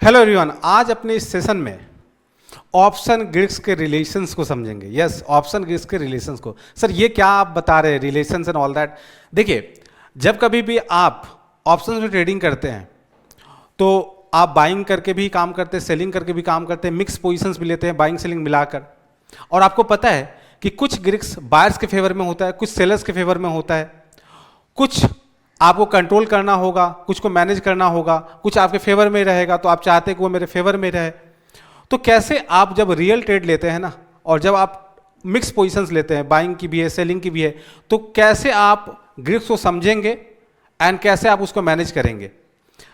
Hello everyone, आज अपने इस सेशन में ऑप्शन ग्रिड्स के रिलेशंस को समझेंगे। यस, ऑप्शन ग्रिड्स के रिलेशंस को। सर ये क्या आप बता रहे हैं, रिलेशंस एंड ऑल दैट? देखिए, जब कभी भी आप ऑप्शंस में ट्रेडिंग करते हैं तो आप बाइंग करके भी काम करते हैं, सेलिंग करके भी काम करते हैं, मिक्स पोजीशंस भी लेते हैं बाइंग सेलिंग मिलाकर। और आपको पता है कि कुछ ग्रिड्स बायर्स के फेवर में होता है, कुछ सेलर्स के फेवर में होता है, कुछ आपको कंट्रोल करना होगा, कुछ को मैनेज करना होगा, कुछ आपके फेवर में रहेगा तो आप चाहते हैं कि वो मेरे फेवर में रहे। तो कैसे आप जब रियल ट्रेड लेते हैं ना, और जब आप मिक्स पोजीशंस लेते हैं, बाइंग की भी है सेलिंग की भी है, तो कैसे आप ग्रिड्स को समझेंगे एंड कैसे आप उसको मैनेज करेंगे।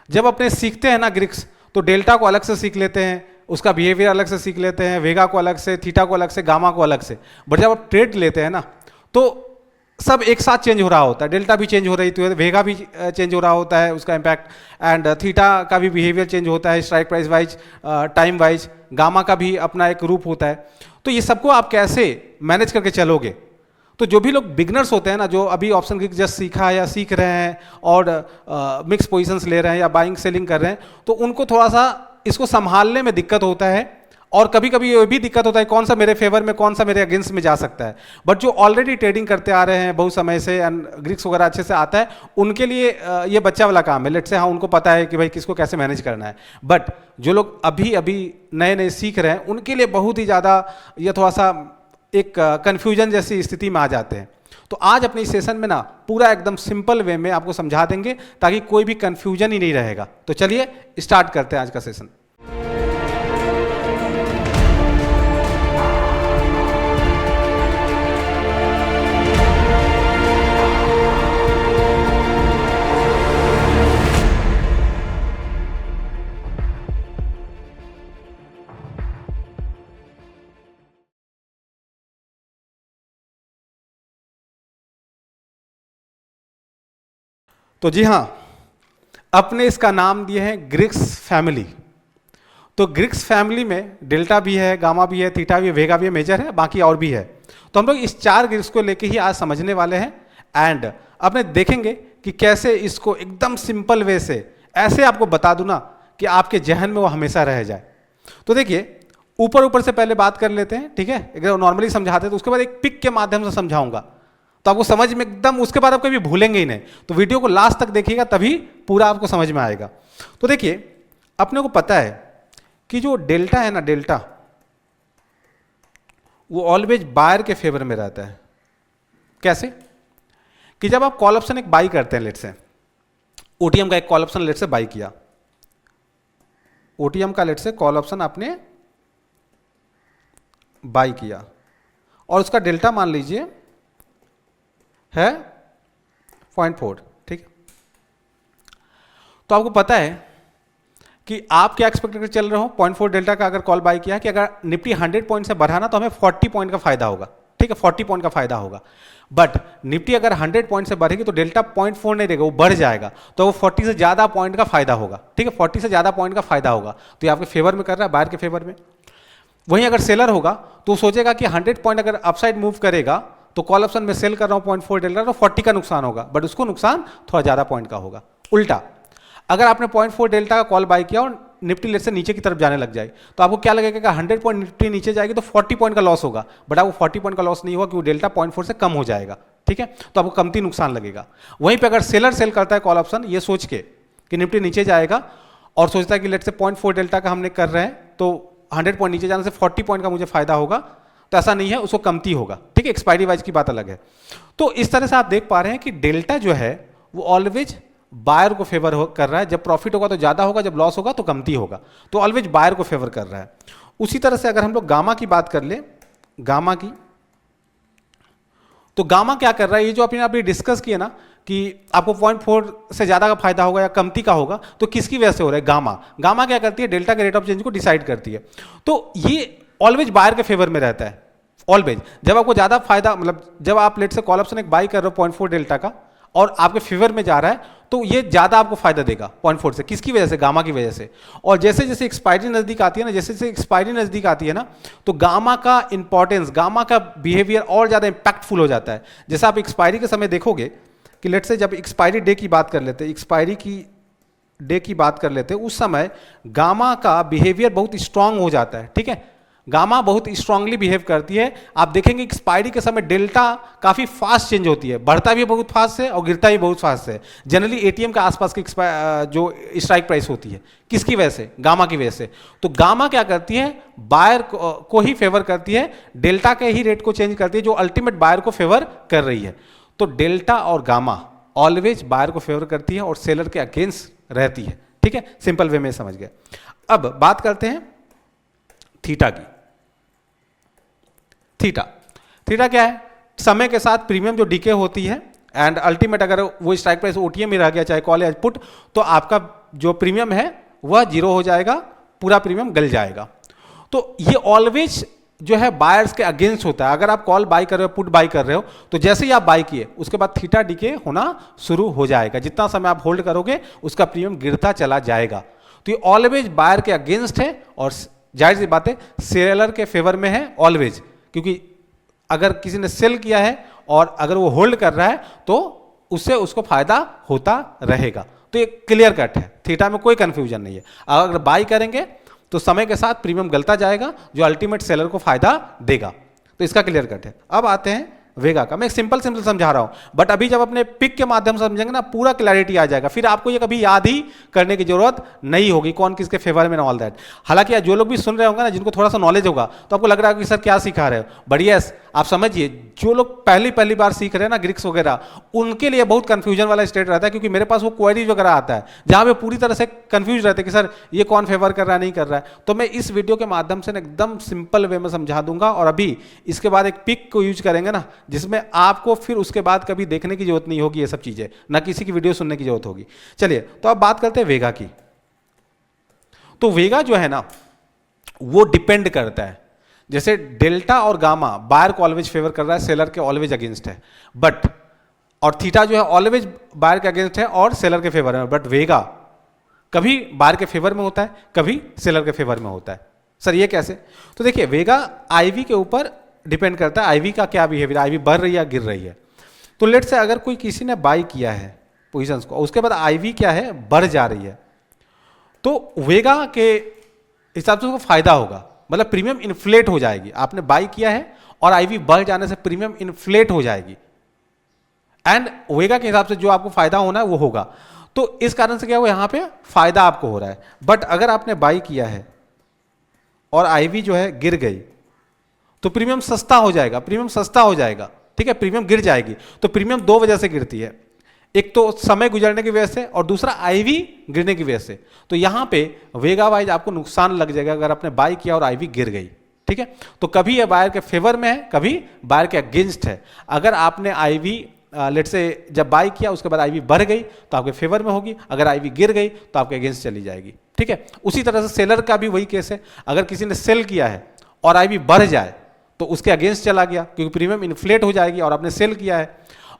जब अपने सीखते हैं ना ग्रिड्स, तो डेल्टा को अलग से सीख लेते हैं, उसका बिहेवियर अलग से सीख लेते हैं, वेगा को अलग से, थीटा को अलग से, गामा को अलग से। बट जब आप ट्रेड लेते हैं ना तो सब एक साथ चेंज हो रहा होता है। डेल्टा भी चेंज हो रही है, वेगा भी चेंज हो रहा होता है, उसका इम्पैक्ट, एंड थीटा का भी बिहेवियर चेंज होता है, strike price wise, time wise, gamma का भी अपना एक रूप होता है। तो ये सबको आप कैसे मैनेज करके चलोगे? तो जो भी लोग बिगनर्स होते हैं ना, जो अभी ऑप्शन ग्रिड जस्ट सीखा है या सीख रहे हैं और मिक्स पोजीशंस ले रहे हैं या बाइंग सेलिंग कर रहे हैं, तो उनको थोड़ा सा इसको संभालने में दिक्कत होता है। और कभी कभी ये भी दिक्कत होता है कौन सा मेरे फेवर में, कौन सा मेरे अगेंस्ट में जा सकता है। बट जो ऑलरेडी ट्रेडिंग करते आ रहे हैं बहुत समय से एंड ग्रिड्स वगैरह अच्छे से आता है, उनके लिए ये बच्चा वाला काम है। लेट से हाँ, उनको पता है कि भाई किसको कैसे मैनेज करना है। बट जो लोग अभी अभी नए नए सीख रहे हैं, उनके लिए बहुत ही ज़्यादा ये थोड़ा सा एक कन्फ्यूजन जैसी स्थिति में आ जाते हैं। तो आज अपने इस सेशन में ना पूरा एकदम सिंपल वे में आपको समझा देंगे ताकि कोई भी कन्फ्यूजन ही नहीं रहेगा। तो चलिए स्टार्ट करते हैं आज का सेशन। तो जी हाँ, अपने इसका नाम दिए हैं ग्रिड्स फैमिली। तो ग्रिड्स फैमिली में डेल्टा भी है, गामा भी है, थीटा भी है, वेगा भी है, मेजर है, बाकी और भी है। तो हम लोग इस चार ग्रिड्स को लेके ही आज समझने वाले हैं एंड अपने देखेंगे कि कैसे इसको एकदम सिंपल वे से ऐसे आपको बता दूं ना कि आपके जहन में वो हमेशा रह जाए। तो देखिए, ऊपर ऊपर से पहले बात कर लेते हैं, ठीक है? अगर नॉर्मली समझाते हैं तो उसके बाद एक पिक के माध्यम से समझाऊंगा तो आपको समझ में एकदम, उसके बाद आप कभी भूलेंगे ही नहीं। तो वीडियो को लास्ट तक देखिएगा तभी पूरा आपको समझ में आएगा। तो देखिए, अपने को पता है कि जो डेल्टा है ना, डेल्टा वो ऑलवेज बायर के फेवर में रहता है। कैसे? कि जब आप कॉल ऑप्शन एक बाई करते हैं, लेट से ओटीएम का एक कॉल ऑप्शन लेट से बाई किया, ओटीएम का लेट से कॉल ऑप्शन आपने बाई किया और उसका डेल्टा मान लीजिए है 0.4, ठीक है? तो आपको पता है कि आप क्या एक्सपेक्ट करके चल रहे हो, 0.4 डेल्टा का अगर कॉल बाई किया कि अगर निफ्टी 100 पॉइंट से बढ़ा ना तो हमें 40 पॉइंट का फायदा होगा, ठीक है? 40 पॉइंट का फायदा होगा। बट निफ्टी अगर 100 पॉइंट से बढ़ेगी तो डेल्टा 0.4 नहीं रहेगा, वो बढ़ जाएगा, तो वो 40 से ज्यादा पॉइंट का फायदा होगा, ठीक है? 40 से ज्यादा पॉइंट का फायदा होगा, तो ये आपके फेवर में कर रहा है, बायर के फेवर में। वहीं अगर सेलर होगा तो सोचेगा कि 100 पॉइंट अगर अपसाइड मूव करेगा तो कॉल ऑप्शन में सेल कर रहा हूं 0.4 डेल्टा, तो 40 का नुकसान होगा, बट उसको नुकसान थोड़ा ज्यादा पॉइंट का होगा। उल्टा, अगर आपने 0.4 डेल्टा का कॉल बाय किया और निफ्टी लेट से नीचे की तरफ जाने लग जाए तो आपको क्या लगेगा कि 100 पॉइंट निफ्टी नीचे जाएगी तो 40 पॉइंट का लॉस होगा, बट आपको 40 पॉइंट का लॉस नहीं होगा क्योंकि डेल्टा 0.4 से कम हो जाएगा, ठीक है? तो आपको कमती नुकसान लगेगा। वहीं पे अगर सेलर सेल करता है कॉल ऑप्शन ये सोच के कि निफ्टी नीचे जाएगा और सोचता है कि लेट से 0.4 डेल्टा का हमने कर रहे हैं तो 100 पॉइंट नीचे जाने से 40 पॉइंट का मुझे फायदा होगा, तो ऐसा नहीं है, उसको कमती होगा, ठीक है? एक्सपायरी वाइज की बात अलग है। तो इस तरह से आप देख पा रहे हैं कि डेल्टा जो है वो ऑलवेज बायर को फेवर कर रहा है। जब प्रॉफिट होगा तो ज्यादा होगा, जब लॉस होगा तो कमती होगा, तो ऑलवेज बायर को फेवर कर रहा है। उसी तरह से अगर हम लोग गामा की बात कर ले, गामा की, तो गामा क्या कर रहा है, ये जो आपने अभी डिस्कस किया ना कि आपको 0.4 से ज्यादा का फायदा होगा या कमती का होगा, तो किसकी वजह से हो रहा है? गामा। गामा क्या करती है? डेल्टा के रेट ऑफ चेंज को डिसाइड करती है। तो ये ऑलवेज बायर के फेवर में रहता है, ऑलवेज। जब आपको ज्यादा फायदा, मतलब जब आप लेट से कॉल ऑप्शन एक बाई कर रहे हो 0.4 डेल्टा का और आपके फेवर में जा रहा है तो ये ज्यादा आपको फायदा देगा 0.4 से। किसकी वजह से? गामा की वजह से। और जैसे जैसे एक्सपायरी नजदीक आती है ना, जैसे जैसे एक्सपायरी नजदीक आती है ना, तो गामा का इंपॉर्टेंस, गामा का बिहेवियर और ज्यादा इंपैक्टफुल हो जाता है। जैसे आप एक्सपायरी के समय देखोगे कि लेट से जब एक्सपायरी डे की बात कर लेते हैं, एक्सपायरी की डे की बात कर लेते हैं, उस समय गामा का बिहेवियर बहुत स्ट्रांग हो जाता है, ठीक है। गामा बहुत स्ट्रांगली बिहेव करती है। आप देखेंगे एक्सपायरी के समय डेल्टा काफी फास्ट चेंज होती है, बढ़ता भी बहुत फास्ट है और गिरता भी बहुत फास्ट है। जनरली एटीएम के आसपास की जो स्ट्राइक प्राइस होती है, किसकी वजह से? गामा की वजह से। तो गामा क्या करती है? बायर को ही फेवर करती है, डेल्टा के ही रेट को चेंज करती है, जो अल्टीमेट बायर को फेवर कर रही है। तो डेल्टा और गामा ऑलवेज बायर को फेवर करती है और सेलर के अगेंस्ट रहती है, ठीक है। सिंपल वे में समझ गए। अब बात करते हैं थीटा की। थीटा क्या है? समय के साथ प्रीमियम जो डीके होती है एंड अल्टीमेट अगर वो स्ट्राइक प्राइस ओटीएम में रह गया, चाहे कॉल या पुट, तो आपका जो प्रीमियम है वह जीरो हो जाएगा, पूरा प्रीमियम गल जाएगा। तो ये ऑलवेज जो है बायर्स के अगेंस्ट होता है। अगर आप कॉल बाई कर रहे हो, पुट बाई कर रहे हो, तो जैसे ही आप बाई किए उसके बाद थीटा डीके होना शुरू हो जाएगा। जितना समय आप होल्ड करोगे उसका प्रीमियम गिरता चला जाएगा। तो ये ऑलवेज बायर के अगेंस्ट है और जाहिर सी बात है सेलर के फेवर में है ऑलवेज, क्योंकि अगर किसी ने सेल किया है और अगर वो होल्ड कर रहा है तो उससे उसको फायदा होता रहेगा। तो ये क्लियर कट है, थीटा में कोई कंफ्यूजन नहीं है। अगर बाई करेंगे तो समय के साथ प्रीमियम गलता जाएगा, जो अल्टीमेट सेलर को फायदा देगा। तो इसका क्लियर कट है। अब आते हैं वेगा का। मैं एक सिंपल समझा रहा हूं, बट अभी जब अपने पिक के माध्यम से समझेंगे ना, पूरा क्लैरिटी आ जाएगा। फिर आपको ये कभी याद ही करने की जरूरत नहीं होगी कौन किसके फेवर में, ऑल दैट। हालांकि जो लोग भी सुन रहे होंगे ना, जिनको थोड़ा सा नॉलेज होगा, तो आपको लग रहा है कि सर क्या सिखा रहे हो, बट यस आप समझिए, जो लोग पहली बार सीख रहे हैं ना ग्रीक्स वगैरह, उनके लिए बहुत कंफ्यूजन वाला स्टेट रहता है, क्योंकि मेरे पास वो क्वेरीज वगैरह आता है जहां पे पूरी तरह से कंफ्यूज रहते हैं कि सर ये कौन फेवर कर रहा है, नहीं कर रहा है। तो मैं इस वीडियो के माध्यम से एकदम सिंपल वे में समझा दूंगा। और अभी इसके बाद एक पिक को यूज करेंगे ना, जिसमें आपको फिर उसके बाद कभी देखने की जरूरत नहीं होगी, ये सब चीजें ना किसी की वीडियो सुनने की जरूरत होगी। चलिए तो अब बात करते हैं वेगा की। तो वेगा जो है ना, वो डिपेंड करता है, जैसे डेल्टा और गामा बायर को ऑलवेज फेवर कर रहा है, सेलर के ऑलवेज अगेंस्ट है, बट और थीटा जो है ऑलवेज बायर के अगेंस्ट है और सेलर के फेवर में। बट वेगा कभी बायर के फेवर में होता है, कभी सेलर के फेवर में होता है। सर ये कैसे? तो देखिए वेगा आईवी के ऊपर डिपेंड करता है, आईवी का क्या बिहेवियर, आईवी बढ़ रही है या गिर रही है। तो लेट से अगर कोई किसी ने बाई किया है पोजीशंस को, उसके बाद आईवी क्या है, बढ़ जा रही है, तो वेगा के हिसाब से उसको फायदा होगा, मतलब प्रीमियम इन्फ्लेट हो जाएगी। आपने बाई किया है और आईवी बढ़ जाने से प्रीमियम इन्फ्लेट हो जाएगी, एंड वेगा के हिसाब से जो आपको फायदा होना है वो होगा। तो इस कारण से क्या हुआ, यहां पे फायदा आपको हो रहा है। बट अगर आपने बाई किया है और आईवी जो है गिर गई, तो प्रीमियम सस्ता हो जाएगा, प्रीमियम सस्ता हो जाएगा, ठीक है, प्रीमियम गिर जाएगी। तो प्रीमियम दो वजह से गिरती है, एक तो समय गुजरने की वजह से और दूसरा आईवी गिरने की वजह से। तो यहां पे वेगा वाइज आपको नुकसान लग जाएगा अगर आपने बाय किया और आईवी गिर गई, ठीक है। तो कभी ये बायर के फेवर में है, कभी बायर के अगेंस्ट है। अगर आपने आईवी लेट से जब बाय किया उसके बाद आईवी बढ़ गई तो आपके फेवर में होगी, अगर आईवी गिर गई तो आपके अगेंस्ट चली जाएगी, ठीक है। उसी तरह से सेलर का भी वही केस है, अगर किसी ने सेल किया है और आईवी बढ़ जाए तो उसके अगेंस्ट चला गया, क्योंकि प्रीमियम इन्फ्लेट हो जाएगी और आपने सेल किया है।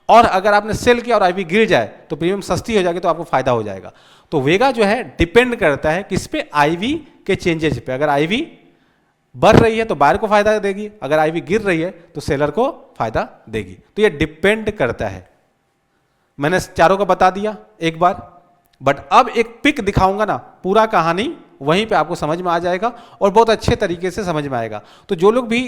और अगर आपने सेल किया और आईवी गिर जाए तो प्रीमियम सस्ती हो जाएगी, तो आपको फायदा हो जाएगा। तो वेगा जो है डिपेंड करता है किस पे, आईवी के चेंजेस पे। अगर आईवी बढ़ रही है तो बायर को फायदा देगी, अगर आईवी गिर रही है तो सेलर को फायदा देगी। तो ये डिपेंड करता है। मैंने चारों का बता दिया एक बार, बट अब एक पिक दिखाऊंगा ना, पूरा कहानी वहीं पे आपको समझ में आ जाएगा और बहुत अच्छे तरीके से समझ में आएगा। तो जो लोग भी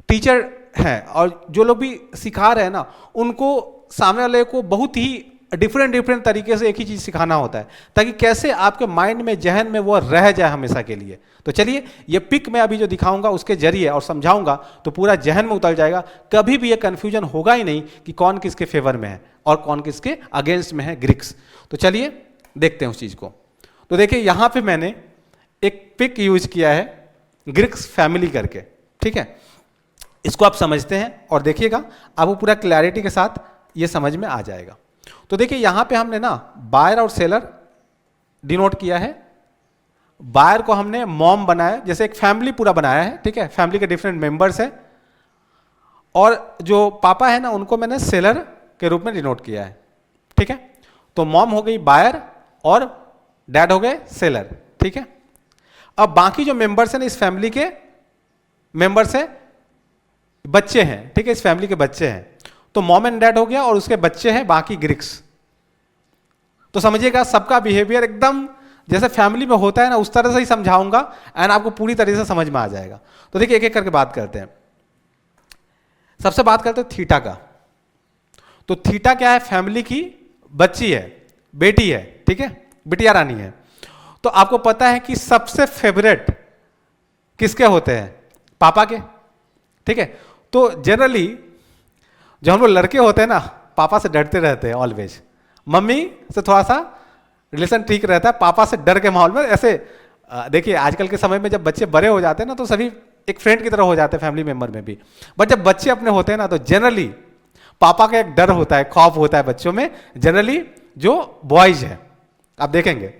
टीचर हैं और जो लोग भी सिखा रहे हैं ना, उनको सामने वाले को बहुत ही डिफरेंट तरीके से एक ही चीज सिखाना होता है, ताकि कैसे आपके माइंड में, जहन में वो रह जाए हमेशा के लिए। तो चलिए ये पिक मैं अभी जो दिखाऊंगा उसके जरिए और समझाऊंगा तो पूरा जहन में उतर जाएगा, कभी भी ये कंफ्यूजन होगा ही नहीं कि कौन किसके फेवर में है और कौन किसके अगेंस्ट में है ग्रीक्स। तो चलिए देखते हैं उस चीज को। तो देखिए यहां पे मैंने एक पिक यूज किया है ग्रीक्स फैमिली करके, ठीक है। इसको आप समझते हैं और देखिएगा आपको पूरा क्लैरिटी के साथ ये समझ में आ जाएगा। तो देखिए यहां पे हमने ना बायर और सेलर डिनोट किया है। बायर को हमने मॉम बनाया, जैसे एक फैमिली पूरा बनाया है, ठीक है, फैमिली के डिफरेंट मेंबर्स है। और जो पापा है ना, उनको मैंने सेलर के रूप में डिनोट किया है, ठीक है। तो मॉम हो गई बायर और डैड हो गए सेलर, ठीक है। अब बाकी जो मेंबर्स हैं ना इस फैमिली के मेंबर्स है, बच्चे हैं, ठीक है, इस फैमिली के बच्चे हैं। तो मॉम एंड डैड हो गया और उसके बच्चे हैं बाकी ग्रीक्स। तो समझिएगा सबका बिहेवियर एकदम जैसे फैमिली में होता है ना, उस तरह से ही समझाऊंगा एंड आपको पूरी तरह से समझ में आ जाएगा। तो देखिए एक एक करके बात करते हैं। सबसे बात करते हैं थीटा का। तो थीटा क्या है? फैमिली की बच्ची है, बेटी है, ठीक है, बिटिया रानी है। तो आपको पता है कि सबसे फेवरेट किसके होते हैं? पापा के, ठीक है। तो जनरली जो हम लोग लड़के होते हैं ना, पापा से डरते रहते हैं ऑलवेज। मम्मी से थोड़ा सा रिलेशन ठीक रहता है, पापा से डर के माहौल में ऐसे देखिए आजकल के समय में जब बच्चे बड़े हो जाते हैं ना तो सभी एक फ्रेंड की तरह हो जाते हैं फैमिली मेंबर में भी। बट जब बच्चे अपने होते हैं ना तो जनरली पापा का एक डर होता है, खौफ होता है बच्चों में, जनरली जो बॉयज है आप देखेंगे।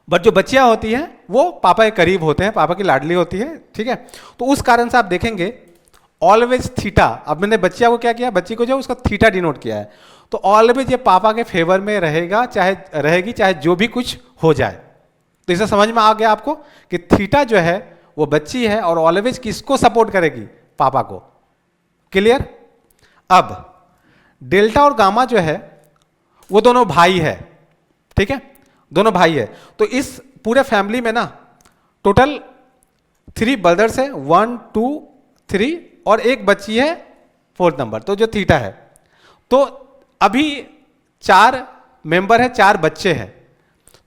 बट जो बच्चियां होती हैं वो पापा के करीब होते हैं, पापा की लाडली होती है, ठीक है। तो उस कारण से आप देखेंगे ऑलवेज थीटा। अब मैंने बच्चिया को क्या किया, बच्ची को जो उसका थीटा डिनोट किया है। तो ऑलवेज ये पापा के फेवर में रहेगा, चाहे रहेगी, चाहे जो भी कुछ हो जाए। तो इसे समझ में आ गया आपको कि थीटा जो है वो बच्ची है और ऑलवेज किसको सपोर्ट करेगी? पापा को। क्लियर? अब डेल्टा और गामा जो है वो दोनों भाई है, ठीक है, दोनों भाई है। तो इस पूरे फैमिली में ना टोटल 3 ब्रदर्स है, 1 2 3 और एक बच्ची है 4th नंबर, तो जो थीटा है। तो अभी 4 मेंबर है, 4 बच्चे हैं।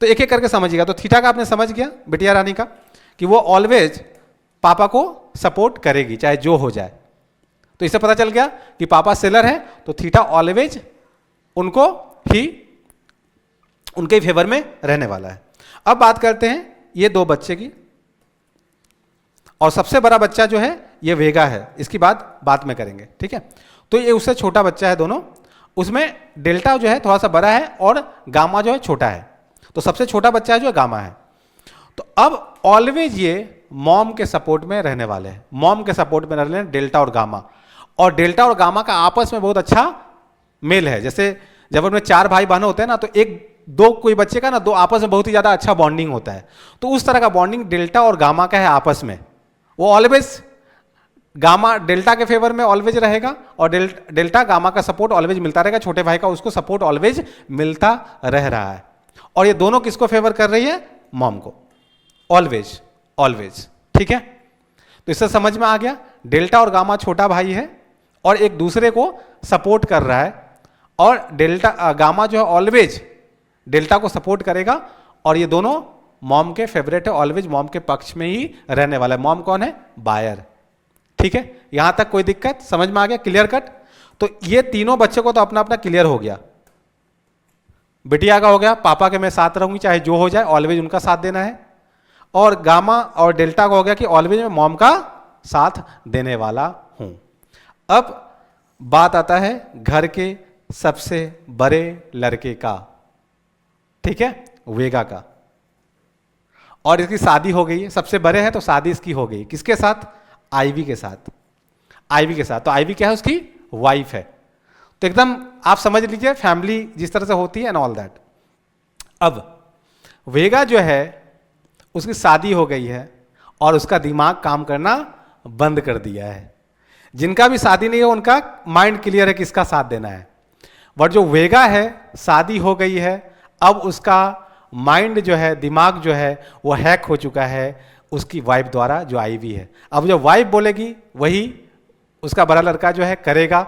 तो एक एक करके समझिएगा। तो थीटा का आपने समझ गया बिटिया रानी का कि वो ऑलवेज पापा को सपोर्ट करेगी चाहे जो हो जाए। तो इससे पता चल गया कि पापा सेलर है तो थीटा ऑलवेज उनको ही, उनके फेवर में रहने वाला है। अब बात करते हैं ये 2 बच्चे की, और सबसे बड़ा बच्चा जो है ये वेगा है, इसकी बात बाद में करेंगे, ठीक है। तो ये उससे छोटा बच्चा है दोनों, उसमें डेल्टा जो है थोड़ा सा बड़ा है और गामा जो है छोटा है। तो सबसे छोटा बच्चा जो है गामा है। तो अब ऑलवेज ये मॉम के सपोर्ट में रहने वाले हैं, मॉम के सपोर्ट में रहने डेल्टा और गामा। और डेल्टा और गामा का आपस में बहुत अच्छा मेल है। जैसे जब उनमें 4 भाई बहन होते हैं ना तो एक दो कोई बच्चे का ना 2 आपस में बहुत ही ज्यादा अच्छा बॉन्डिंग होता है। तो उस तरह का बॉन्डिंग डेल्टा और गामा का है आपस में। वो ऑलवेज गामा डेल्टा के फेवर में ऑलवेज रहेगा और डेल्टा गामा का सपोर्ट ऑलवेज मिलता रहेगा, छोटे भाई का उसको सपोर्ट ऑलवेज मिलता रह रहा है। और ये दोनों किसको फेवर कर रही है? मॉम को, ऑलवेज ऑलवेज, ठीक है। तो इससे समझ में आ गया डेल्टा और गामा छोटा भाई है और एक दूसरे को सपोर्ट कर रहा है। और डेल्टा गामा जो है ऑलवेज डेल्टा को सपोर्ट करेगा और ये दोनों मॉम के फेवरेट है, ऑलवेज मॉम के पक्ष में ही रहने वाला है। मॉम कौन है? बायर, ठीक है। यहां तक कोई दिक्कत? समझ में आ गया? Clear cut? तो ये तीनों बच्चे को तो अपना अपना क्लियर हो गया। बिटिया का हो गया पापा के मैं साथ रहूंगी चाहे जो हो जाए, ऑलवेज उनका साथ देना है। और गामा और डेल्टा का हो गया कि ऑलवेज मैं मॉम का साथ देने वाला हूं। अब बात आता है घर के सबसे बड़े लड़के का, ठीक है, वेगा का। और इसकी शादी हो गई है, सबसे बड़े हैं तो शादी इसकी हो गई। किसके साथ? आईवी के साथ, आईवी के साथ। तो आईवी क्या है? उसकी वाइफ है। तो एकदम आप समझ लीजिए फैमिली जिस तरह से होती है एंड ऑल दैट। अब वेगा जो है उसकी शादी हो गई है और उसका दिमाग काम करना बंद कर दिया है। जिनका भी शादी नहीं है उनका माइंड क्लियर है किसका साथ देना है। बट जो वेगा है शादी हो गई है, अब उसका माइंड जो है, दिमाग जो है वो हैक हो चुका है उसकी वाइफ द्वारा जो आईवी है। अब जो वाइफ बोलेगी वही उसका बड़ा लड़का जो है करेगा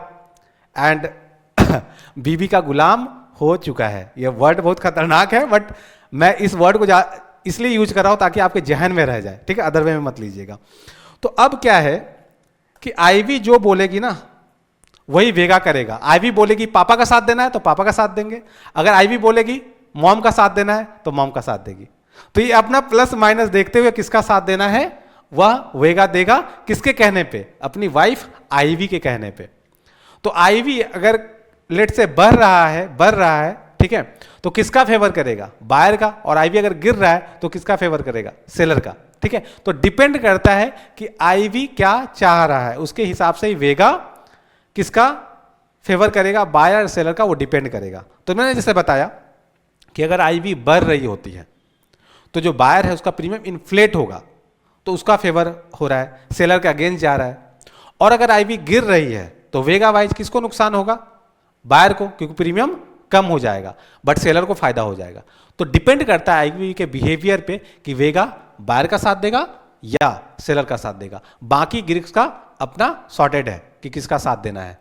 एंड बीवी का गुलाम हो चुका है। ये वर्ड बहुत खतरनाक है बट मैं इस वर्ड को इसलिए यूज कर रहा हूं ताकि आपके जहन में रह जाए, ठीक है, अदर वे में मत लीजिएगा। तो अब क्या है कि आईवी जो बोलेगी ना वही वेगा करेगा। आईवी बोलेगी पापा का साथ देना है तो पापा का साथ देंगे, अगर आईवी बोलेगी मॉम का साथ देना है तो मॉम का साथ देगी। तो ये अपना प्लस माइनस देखते हुए किसका साथ देना है वह वेगा देगा। किसके कहने पे? अपनी वाइफ आईवी के कहने पे। तो आईवी अगर लेट से बढ़ रहा है, ठीक है, तो किसका फेवर करेगा? बायर का। और आईवी अगर गिर रहा है तो किसका फेवर करेगा? सेलर का, ठीक है। तो डिपेंड करता है कि आईवी क्या चाह रहा है, उसके हिसाब से ही वेगा किसका फेवर करेगा, बायर और सेलर का, वो डिपेंड करेगा। तो मैंने जैसे बताया कि अगर आईवी बढ़ रही होती है तो जो बायर है उसका प्रीमियम इन्फ्लेट होगा तो उसका फेवर हो रहा है, सेलर के अगेंस्ट जा रहा है। और अगर आईवी गिर रही है तो वेगा वाइज किसको नुकसान होगा? बायर को, क्योंकि प्रीमियम कम हो जाएगा, बट सेलर को फायदा हो जाएगा। तो डिपेंड करता है आईवी के बिहेवियर पे कि वेगा बायर का साथ देगा या सेलर का साथ देगा। बाकी ग्रीक्स का अपना सॉर्टेड है कि किसका साथ देना है।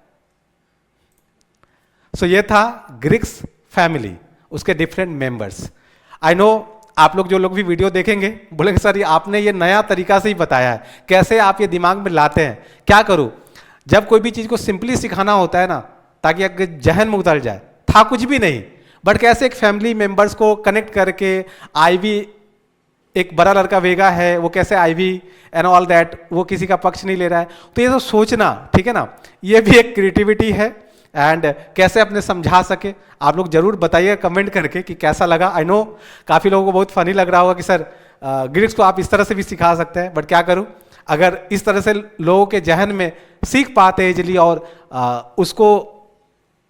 सो ये था ग्रीक्स फैमिली, उसके डिफरेंट मेंबर्स। आई नो आप लोग जो लोग भी वीडियो देखेंगे बोलेंगे सर ये आपने ये नया तरीका से ही बताया है, कैसे आप ये दिमाग में लाते हैं। क्या करूं, जब कोई भी चीज को सिंपली सिखाना होता है ना, ताकि आपके जहन में उतर जाए, था कुछ भी नहीं, बट कैसे एक फैमिली मेंबर्स को कनेक्ट करके आईवी, एक बड़ा लड़का वेगा है, वो कैसे आईवी एंड ऑल दैट, वो किसी का पक्ष नहीं ले रहा है, तो ये तो सोचना, ठीक है ना, ये भी एक क्रिएटिविटी है। एंड कैसे अपने समझा सके, आप लोग जरूर बताइए कमेंट करके कि कैसा लगा। आई नो काफ़ी लोगों को बहुत फनी लग रहा होगा कि सर ग्रीक्स को आप इस तरह से भी सिखा सकते हैं, बट क्या करूं, अगर इस तरह से लोगों के जहन में सीख पाते इजली और उसको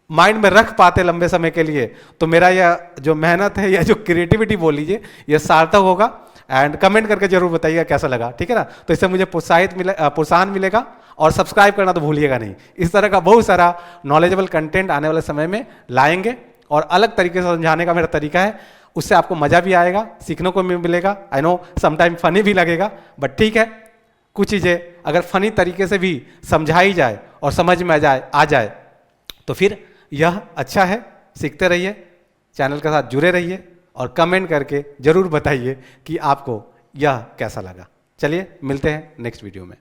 माइंड में रख पाते लंबे समय के लिए, तो मेरा यह जो मेहनत है या जो क्रिएटिविटी बोल लीजिए यह सार्थक होगा। एंड कमेंट करके जरूर बताइएगा कैसा लगा, ठीक है ना। तो इससे मुझे प्रोत्साहन मिलेगा और सब्सक्राइब करना तो भूलिएगा नहीं। इस तरह का बहुत सारा नॉलेजेबल कंटेंट आने वाले समय में लाएंगे और अलग तरीके से समझाने का मेरा तरीका है, उससे आपको मजा भी आएगा, सीखने को भी मिलेगा। आई नो समटाइम फनी भी लगेगा, बट ठीक है, कुछ चीज़ें अगर फनी तरीके से भी समझाई जाए और समझ में आ जाए तो फिर यह अच्छा है। सीखते रहिए, चैनल के साथ जुड़े रहिए और कमेंट करके जरूर बताइए कि आपको यह कैसा लगा। चलिए मिलते हैं नेक्स्ट वीडियो में।